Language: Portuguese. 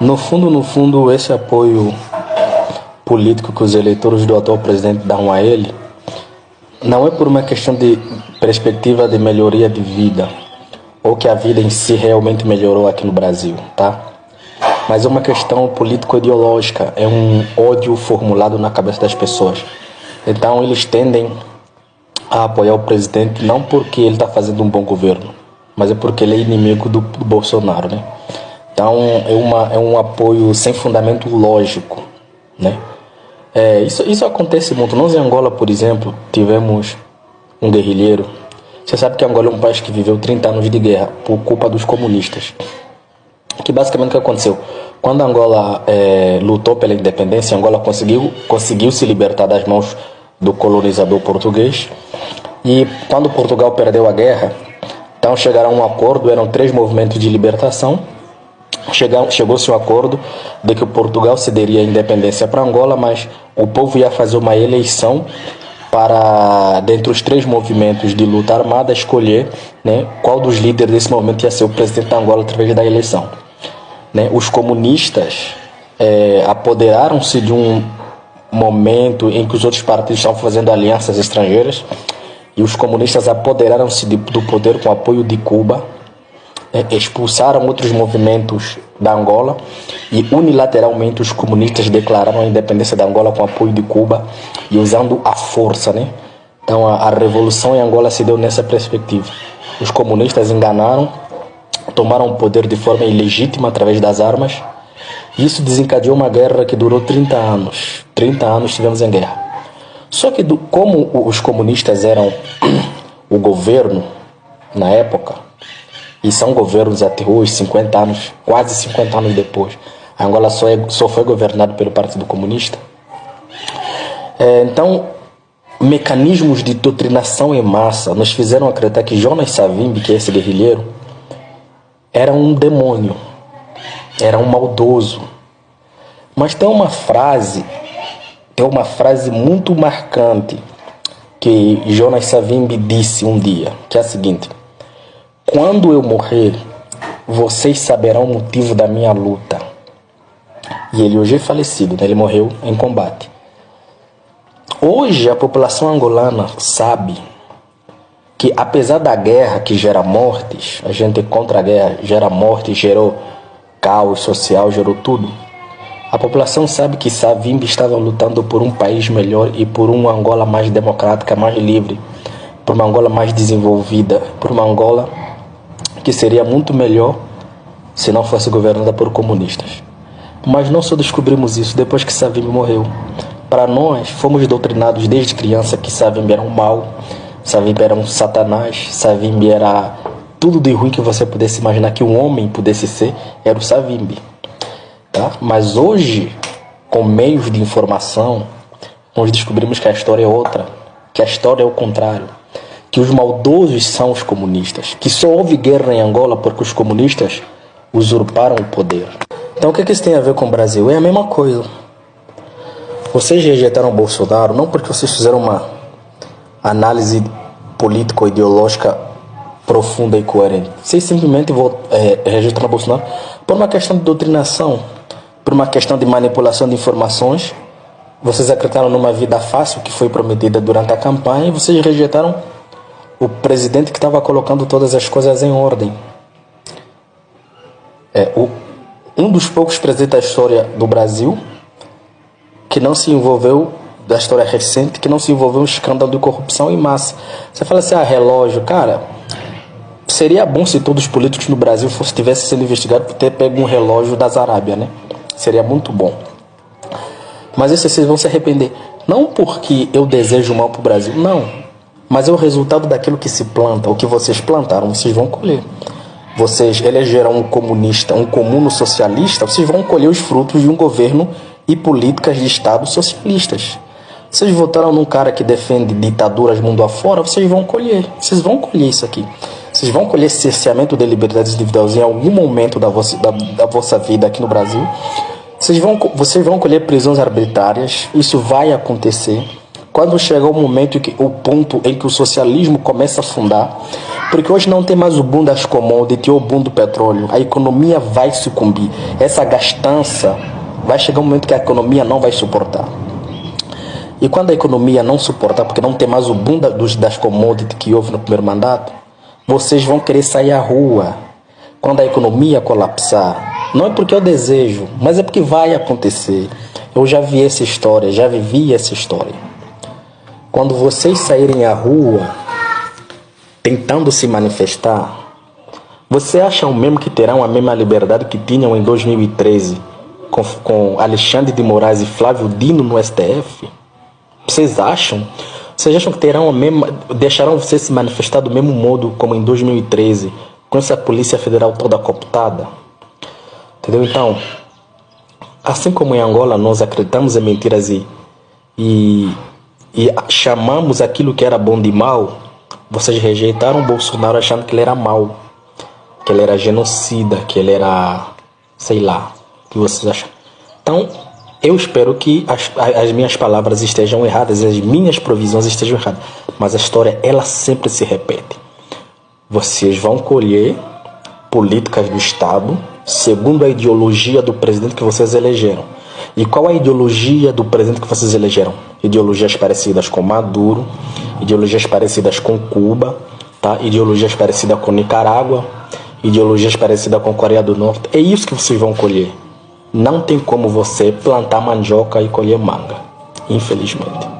No fundo, esse apoio político que os eleitores do atual presidente dão a ele não é por uma questão de perspectiva de melhoria de vida ou que a vida em si realmente melhorou aqui no Brasil, tá? Mas é uma questão político-ideológica, é um ódio formulado na cabeça das pessoas. Então eles tendem a apoiar o presidente não porque ele está fazendo um bom governo, mas é porque ele é inimigo do Bolsonaro, né? Então é um apoio sem fundamento lógico, né? Isso acontece muito. Nós em Angola, por exemplo, tivemos um guerrilheiro. Você sabe que Angola é um país que viveu 30 anos de guerra por culpa dos comunistas. Que basicamente o que aconteceu? Quando Angola lutou pela independência, Angola conseguiu se libertar das mãos do colonizador português. E quando Portugal perdeu a guerra, então chegaram a um acordo, eram 3 movimentos de libertação. Chegou-se um acordo de que Portugal cederia a independência para Angola, mas o povo ia fazer uma eleição para, dentre os 3 movimentos de luta armada, escolher, né, qual dos líderes desse movimento ia ser o presidente da Angola através da eleição. Né? Os comunistas apoderaram-se de um momento em que os outros partidos estavam fazendo alianças estrangeiras, e os comunistas apoderaram-se do poder com apoio de Cuba, expulsaram outros movimentos da Angola e unilateralmente os comunistas declararam a independência da Angola com apoio de Cuba e usando a força, né? Então a revolução em Angola se deu nessa perspectiva. Os comunistas enganaram, tomaram o poder de forma ilegítima através das armas. Isso desencadeou uma guerra que durou 30 anos. 30 anos estivemos em guerra. Só que como os comunistas eram o governo na época, e são governos até hoje, 50 anos, quase 50 anos depois, a Angola só foi governada pelo Partido Comunista. Então, mecanismos de doutrinação em massa nos fizeram acreditar que Jonas Savimbi, que é esse guerrilheiro, era um demônio, era um maldoso. Mas tem uma frase muito marcante que Jonas Savimbi disse um dia, que é a seguinte: quando eu morrer, vocês saberão o motivo da minha luta. E ele hoje é falecido, né? Ele morreu em combate. Hoje a população angolana sabe que, apesar da guerra que gera mortes, a gente contra a guerra gera mortes, gerou caos social, gerou tudo. A população sabe que Savimbi estava lutando por um país melhor e por uma Angola mais democrática, mais livre, por uma Angola mais desenvolvida, por uma Angola que seria muito melhor se não fosse governada por comunistas. Mas nós só descobrimos isso depois que Savimbi morreu. Para nós, fomos doutrinados desde criança que Savimbi era um mal, Savimbi era um satanás, Savimbi era tudo de ruim que você pudesse imaginar que um homem pudesse ser, era o Savimbi. Tá? Mas hoje, com meios de informação, nós descobrimos que a história é outra, que a história é o contrário, que os maldosos são os comunistas, que só houve guerra em Angola porque os comunistas usurparam o poder. Então o que isso tem a ver com o Brasil? É a mesma coisa. Vocês rejeitaram o Bolsonaro não porque vocês fizeram uma análise político-ideológica profunda e coerente. Vocês simplesmente rejeitaram o Bolsonaro por uma questão de doutrinação, por uma questão de manipulação de informações. Vocês acreditaram numa vida fácil que foi prometida durante a campanha e vocês rejeitaram o presidente que estava colocando todas as coisas em ordem. Um dos poucos presidentes da história do Brasil que não se envolveu, da história recente, que não se envolveu em um escândalo de corrupção em massa. Você fala assim, relógio, cara, seria bom se todos os políticos no Brasil tivessem sendo investigados por ter pego um relógio das Arábia, né? Seria muito bom. Mas isso vocês vão se arrepender. Não porque eu desejo mal para o Brasil, não. Mas é o resultado daquilo que se planta, o que vocês plantaram, vocês vão colher. Vocês elegeram um comunista, um comuno socialista, vocês vão colher os frutos de um governo e políticas de Estado socialistas. Vocês votaram num cara que defende ditaduras mundo afora, vocês vão colher isso aqui. Vocês vão colher cerceamento de liberdades individuais em algum momento da vossa vida aqui no Brasil. Vocês vão colher prisões arbitrárias, isso vai acontecer. Quando chegar o ponto em que o socialismo começa a afundar, Porque hoje não tem mais o boom das commodities ou o boom do petróleo. A economia vai sucumbir. Essa gastança vai chegar um momento que a economia não vai suportar. E quando a economia não suportar, porque não tem mais o boom das commodities que houve no primeiro mandato, vocês vão querer sair à rua. Quando a economia colapsar, não é porque eu desejo, mas é porque vai acontecer. Eu já vi essa história, já vivi essa história. Quando vocês saírem à rua, tentando se manifestar, você acham mesmo que terão a mesma liberdade que tinham em 2013 com Alexandre de Moraes e Flávio Dino no STF? Vocês acham? Vocês acham que terão a mesma, deixarão você se manifestar do mesmo modo como em 2013, com essa Polícia Federal toda cooptada? Entendeu? Então, assim como em Angola nós acreditamos em mentiras e chamamos aquilo que era bom de mal, vocês rejeitaram o Bolsonaro achando que ele era mau, que ele era genocida, que ele era, sei lá, o que vocês acham. Então, eu espero que as minhas palavras estejam erradas, as minhas provisões estejam erradas, mas a história, ela sempre se repete. Vocês vão colher políticas do Estado segundo a ideologia do presidente que vocês elegeram. E qual a ideologia do presidente que vocês elegeram? Ideologias parecidas com Maduro, ideologias parecidas com Cuba, tá? Ideologias parecidas com Nicarágua, ideologias parecidas com Coreia do Norte. É isso que vocês vão colher. Não tem como você plantar mandioca e colher manga, infelizmente.